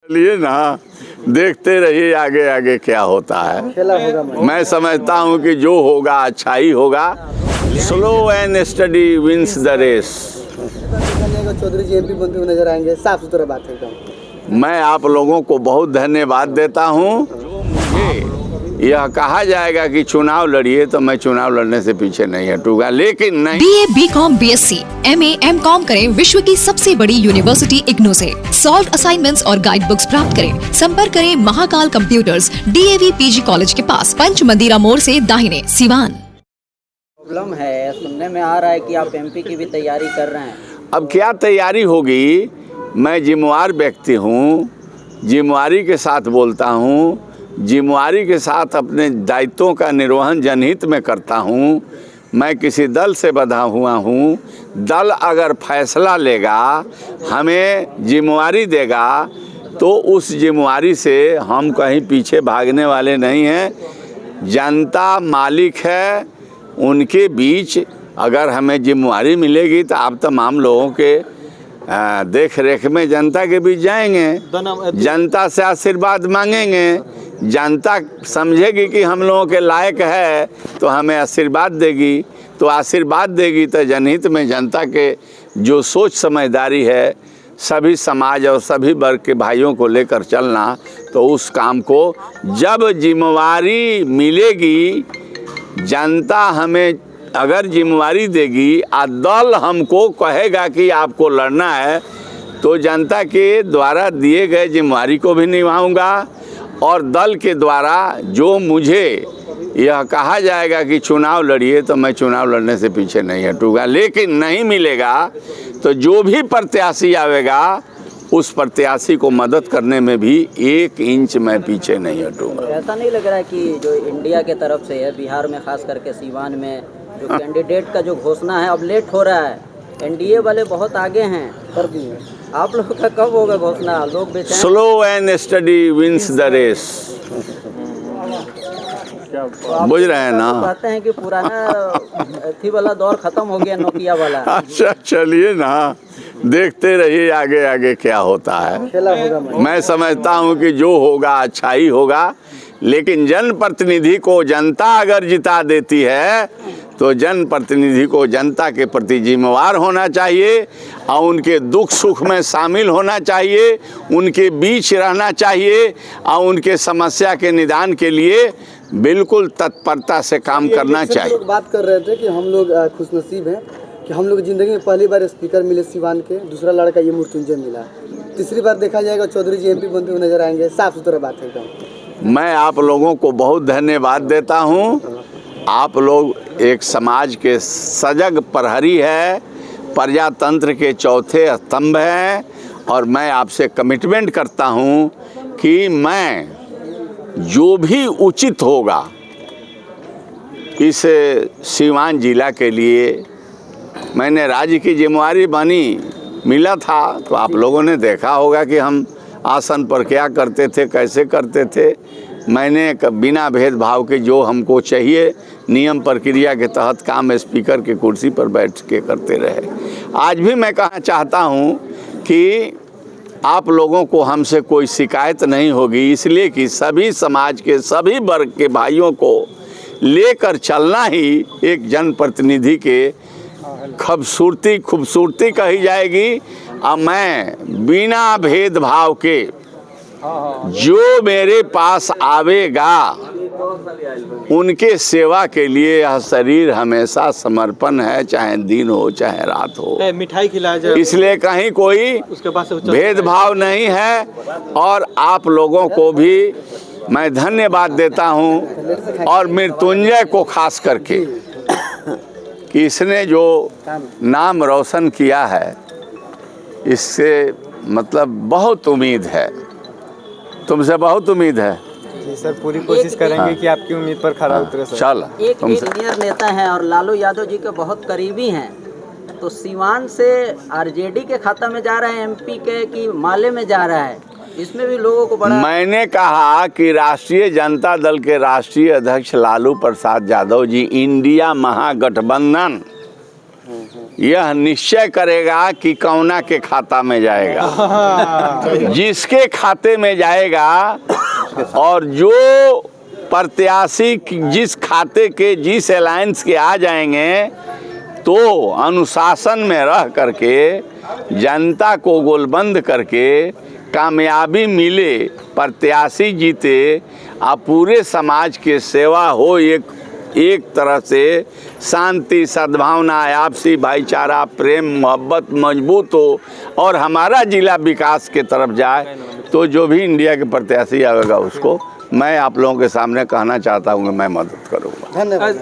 चलिए ना, देखते रहिए आगे आगे क्या होता है। मैं समझता हूँ कि जो होगा अच्छा ही होगा। Slow and steady wins the race. Chaudhary ji MP बनते हुए नजर आएंगे, साफ सुथरा बात है एकदम। मैं आप लोगों को बहुत धन्यवाद देता हूँ। मुझे यह कहा जाएगा कि चुनाव लड़िए तो मैं चुनाव लड़ने से पीछे नहीं हटूंगा, लेकिन नहीं। BA, BCom, BSc, MA, MCom करें विश्व की सबसे बड़ी यूनिवर्सिटी इग्नू से। सॉल्व असाइनमेंट्स और गाइड बुक्स प्राप्त करें। संपर्क करें Mahakal computers, DAV PG college के पास, पंच मंदिरा मोड़ से दाहिने, सिवान। प्रॉब्लम है, सुनने में आ रहा है कि आप एमपी की भी तैयारी कर रहे हैं। अब क्या तैयारी होगी? मैं जिम्मेवार व्यक्ति हूँ, जिम्मेवारी के साथ बोलता हूँ, जिम्मेवारी के साथ अपने दायित्वों का निर्वहन जनहित में करता हूँ। मैं किसी दल से बंधा हुआ हूँ। दल अगर फैसला लेगा, हमें जिम्मेवारी देगा, तो उस जिम्मेवारी से हम कहीं पीछे भागने वाले नहीं हैं। जनता मालिक है, उनके बीच अगर हमें जिम्मेवारी मिलेगी तो आप तमाम लोगों के देख रेख में जनता के बीच जाएंगे, जनता से आशीर्वाद मांगेंगे। जनता समझेगी कि हम लोगों के लायक है तो हमें आशीर्वाद देगी, तो आशीर्वाद देगी तो जनहित में जनता के जो सोच समझदारी है, सभी समाज और सभी वर्ग के भाइयों को लेकर चलना, तो उस काम को जब जिम्मेवारी मिलेगी, जनता हमें अगर जिम्मेवारी देगी और दल हमको कहेगा कि आपको लड़ना है, तो जनता के द्वारा दिए गए जिम्मेवारी को भी निभाऊंगा। और दल के द्वारा जो मुझे यह कहा जाएगा कि चुनाव लड़िए तो मैं चुनाव लड़ने से पीछे नहीं हटूंगा, लेकिन नहीं मिलेगा तो जो भी प्रत्याशी आवेगा उस प्रत्याशी को मदद करने में भी 1 इंच मैं पीछे नहीं हटूंगा। ऐसा नहीं लग रहा है कि जो इंडिया के तरफ से है, बिहार में खास करके सीवान में जो कैंडिडेट का जो घोषणा है अब लेट हो रहा है, एनडीए वाले बहुत आगे हैं, कर दिए, आप लोगों का कब होगा घोषणा? लोग बेचैन। Slow and steady wins the race. बुझ रहे हैं ना? कहते हैं कि पुराना थी वाला दौर खत्म हो गया, नोकिया वाला। अच्छा, चलिए ना, देखते रहिए आगे आगे क्या होता है। मैं समझता हूँ कि जो होगा अच्छा ही होगा, लेकिन जनप्रतिनिधि को जनता अगर जिता देती है तो जनप्रतिनिधि को जनता के प्रति जिम्मेवार होना चाहिए और उनके दुख सुख में शामिल होना चाहिए, उनके बीच रहना चाहिए और उनके समस्या के निदान के लिए बिल्कुल तत्परता से काम करना चाहिए। लोग बात कर रहे थे कि हम लोग खुशनसीब हैं कि हम लोग ज़िंदगी में पहली बार स्पीकर मिले सिवान के, दूसरा लड़का ये मृत्युंजय मिला, तीसरी बार देखा जाएगा चौधरी जी एमपी बनते हुए नजर आएंगे, साफ सुथरा बात है एकदम। मैं आप लोगों को बहुत धन्यवाद देता हूँ। आप लोग एक समाज के सजग प्रहरी है, प्रजातंत्र के चौथे स्तंभ हैं, और मैं आपसे कमिटमेंट करता हूँ कि मैं जो भी उचित होगा इस सीवान जिला के लिए, मैंने राज्य की जिम्मेवारी मिला था तो आप लोगों ने देखा होगा कि हम आसन पर क्या करते थे, कैसे करते थे। मैंने बिना भेदभाव के जो हमको चाहिए नियम प्रक्रिया के तहत काम स्पीकर की कुर्सी पर बैठ के करते रहे। आज भी मैं कहना चाहता हूँ कि आप लोगों को हमसे कोई शिकायत नहीं होगी, इसलिए कि सभी समाज के सभी वर्ग के भाइयों को लेकर चलना ही एक जनप्रतिनिधि के खूबसूरती कही जाएगी। और मैं बिना भेदभाव के जो मेरे पास आवेगा उनके सेवा के लिए यह शरीर हमेशा समर्पण है, चाहे दिन हो चाहे रात हो। मिठाई खिलाया जाए, इसलिए कहीं कोई भेदभाव नहीं है। और आप लोगों को भी मैं धन्यवाद देता हूं, और मृत्युंजय को खास करके कि इसने जो नाम रोशन किया है, इससे मतलब बहुत उम्मीद है, तुमसे बहुत उम्मीद है। जी सर, पूरी कोशिश करेंगे कि आपकी उम्मीद पर खरा उतरे सर। चल, एक सीनियर नेता हैं और लालू यादव जी के बहुत करीबी हैं, तो सीवान से आरजेडी के खाता में जा रहा है एमपी के कि माले में जा रहा है, इसमें भी लोगों को बड़ा। मैंने कहा कि राष्ट्रीय जनता दल के राष्ट्रीय अध्यक्ष लालू प्रसाद यादव जी इंडिया महागठबंधन यह निश्चय करेगा कि कौना के खाता में जाएगा। जिसके खाते में जाएगा और जो प्रत्याशी जिस खाते के जिस अलायंस के आ जाएंगे तो अनुशासन में रह करके जनता को गोलबंद करके कामयाबी मिले, प्रत्याशी जीते और पूरे समाज के सेवा हो, एक तरह से शांति सद्भावना आपसी भाईचारा प्रेम मोहब्बत मजबूत हो और हमारा जिला विकास के तरफ जाए, तो जो भी इंडिया के प्रत्याशी आएगा उसको मैं आप लोगों के सामने कहना चाहता हूँ कि मैं मदद करूँगा। धन्यवाद।